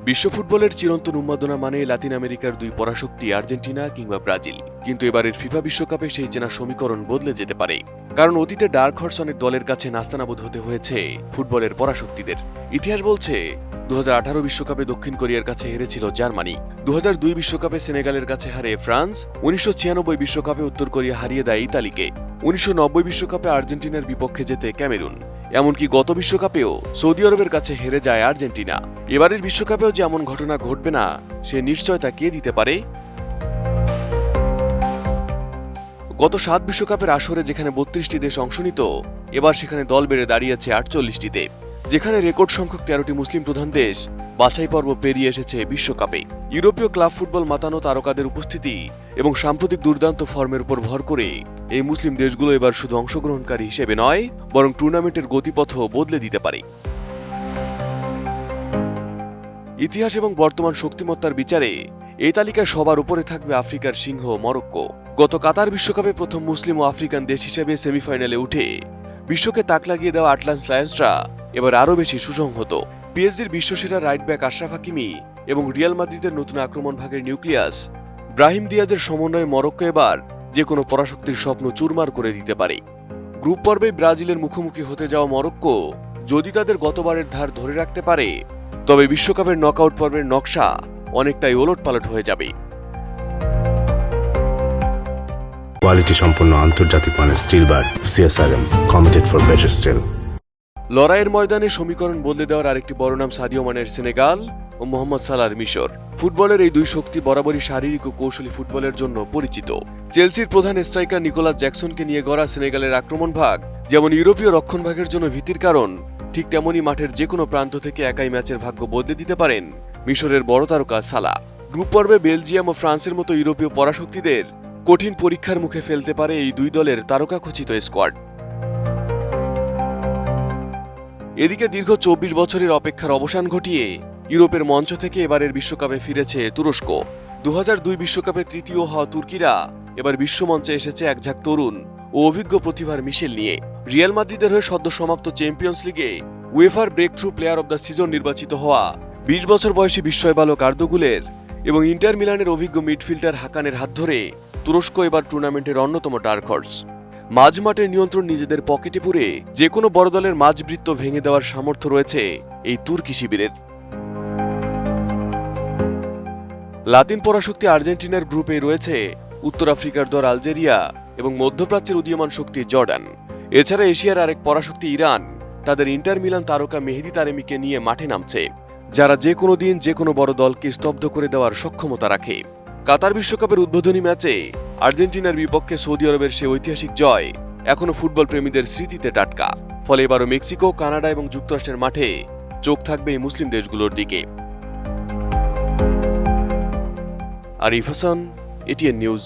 বিশ্ব ফুটবলের চিরন্তন উন্মাদনা মানে লাতিন আমেরিকার দুই পরাশক্তি আর্জেন্টিনা কিংবা ব্রাজিল। কিন্তু এবারের ফিফা বিশ্বকাপে সেই চেনা সমীকরণ বদলে যেতে পারে, কারণ অতীতে ডার্ক হর্স অনেক দলের কাছে নাস্তানাবুদ হতে হয়েছে ফুটবলের পরাশক্তিদের। ইতিহাস বলছে 2018 বিশ্বকাপে দক্ষিণ কোরিয়ার কাছে হেরেছিল জার্মানি, 2002 বিশ্বকাপে সেনেগালের কাছে হারে ফ্রান্স, 1996 বিশ্বকাপে উত্তর কোরিয়া হারিয়ে দেয় ইতালিকে, 1990 বিশ্বকাপে আর্জেন্টিনার বিপক্ষে জেতে ক্যামেরুন, এমনকি গত বিশ্বকাপেও সৌদি আরবের কাছে হেরে যায় আর্জেন্টিনা। এবারের বিশ্বকাপেও যে এমন ঘটনা ঘটবে না সে নিশ্চয়তা কে দিতে পারে? গত 7 বিশ্বকাপের আসরে যেখানে 32টি দেশ অংশ নিত, এবার সেখানে দল বেড়ে দাঁড়িয়েছে 48টিতে। যেখানে রেকর্ড সংখ্যক 13টি মুসলিম প্রধান দেশ বাছাই পর্ব পেরিয়ে এসেছে বিশ্বকাপে। ইউরোপীয় ক্লাব ফুটবল মাতানো তারকাদের উপস্থিতি এবং সাম্প্রতিক দুর্দান্ত ফর্মের উপর ভর করে এই মুসলিম দেশগুলো এবার শুধু অংশগ্রহণকারী হিসেবে নয়, বরং টুর্নামেন্টের গতিপথও বদলে দিতে পারে। ইতিহাস এবং বর্তমান শক্তিমত্তার বিচারে এই তালিকায় সবার উপরে থাকবে আফ্রিকার সিংহ মরক্কো। গত কাতার বিশ্বকাপে প্রথম মুসলিম ও আফ্রিকান দেশ হিসেবে সেমিফাইনালে উঠে বিশ্বকে তাক লাগিয়ে দেওয়া আটলান্স লায়ন্সরা এবার আরও বেশি সুসংহত। পিএসজির বিশ্বসেরা রাইট ব্যাক আশরাফ হাকিমি এবং রিয়াল মাদ্রিদের নতুন আক্রমণ ভাগের নিউক্লিয়াস ব্রাহিম দিয়াজের সমন্বয়ে মরক্কো এবার যে কোনো পরাশক্তির স্বপ্ন চুরমার করে দিতে পারে। গ্রুপ পর্বে ব্রাজিলের মুখোমুখি হতে যাওয়া মরক্কো যদি তাদের গতবারের ধার ধরে রাখতে পারে, তবে বিশ্বকাপের নকআউট পর্বের নকশা অনেকটাই ওলটপালট হয়ে যাবে। কোয়ালিটি সম্পন্ন আন্তর্জাতিক মানের still bar CSRM, committed for better still. লড়াইয়ের ময়দানে সমীকরণ বদলে দেওয়ার আরেকটি বড় নাম সাদিও মানের সেনেগাল ও মোহাম্মদ সালাহর মিশর। ফুটবলের এই দুই শক্তি বরাবরই শারীরিক ও কৌশলী ফুটবলের জন্য পরিচিত। চেলসির প্রধান স্ট্রাইকার নিকোলাস জ্যাকসনকে নিয়ে গড়া সেনেগালের আক্রমণ ভাগ যেমন ইউরোপীয় রক্ষণভাগের জন্য ভীতির কারণ, ঠিক তেমনই মাঠের যে কোনো প্রান্ত থেকে একাই ম্যাচের ভাগ্য বদলে দিতে পারেন মিশরের বড় তারকা সালাহ। গ্রুপ পর্বে বেলজিয়াম ও ফ্রান্সের মতো ইউরোপীয় পরাশক্তিদের কঠিন পরীক্ষার মুখে ফেলতে পারে এই দুই দলের তারকাখচিত স্কোয়াড। এদিকে দীর্ঘ 24 বছরের অপেক্ষার অবসান ঘটিয়ে ইউরোপের মঞ্চ থেকে এবারের বিশ্বকাপে ফিরেছে তুরস্ক। 2002 বিশ্বকাপে তৃতীয় হওয়া তুর্কিরা এবার বিশ্বমঞ্চে এসেছে একঝাঁক তরুণ ও অভিজ্ঞ প্রতিভার মিশেল নিয়ে। রিয়াল মাদ্রিদের হয়ে সদ্য সমাপ্ত চ্যাম্পিয়ন্স লিগে উয়েফার breakthrough player of the season নির্বাচিত হওয়া 20 বছর বয়সী বিস্ময় বালক আর্দগুলের এবং ইন্টার মিলানের অভিজ্ঞ মিডফিল্ডার হাকানের হাত ধরে তুরস্ক এবার টুর্নামেন্টের অন্যতম ডার্ক হর্স। মাঝমাঠের নিয়ন্ত্রণ নিজেদের পকেটে পুরে যে কোনো বড় দলের মাঝবৃত্ত ভেঙে দেওয়ার সামর্থ্য রয়েছে এই তুর্কি শিবিরের। লাতিন পরাশক্তি আর্জেন্টিনার গ্রুপে রয়েছে উত্তর আফ্রিকার দল আলজেরিয়া এবং মধ্যপ্রাচ্যের উদীয়মান শক্তি জর্ডান। এছাড়া এশিয়ার আরেক পরাশক্তি ইরান তাদের ইন্টার মিলান তারকা মেহেদি তারেমিকে নিয়ে মাঠে নামছে, যারা যে কোনো দিন যে কোনো বড় দলকে স্তব্ধ করে দেওয়ার সক্ষমতা রাখে। কাতার বিশ্বকাপের উদ্বোধনী ম্যাচে আর্জেন্টিনার বিপক্ষে সৌদি আরবের সে ঐতিহাসিক জয় এখনো ফুটবল প্রেমীদের স্মৃতিতে টাটকা। ফলে এবারও মেক্সিকো, কানাডা এবং যুক্তরাষ্ট্রের মাঠে চোখ থাকবে এই মুসলিম দেশগুলোর দিকে। Arif Hasan, ATN news.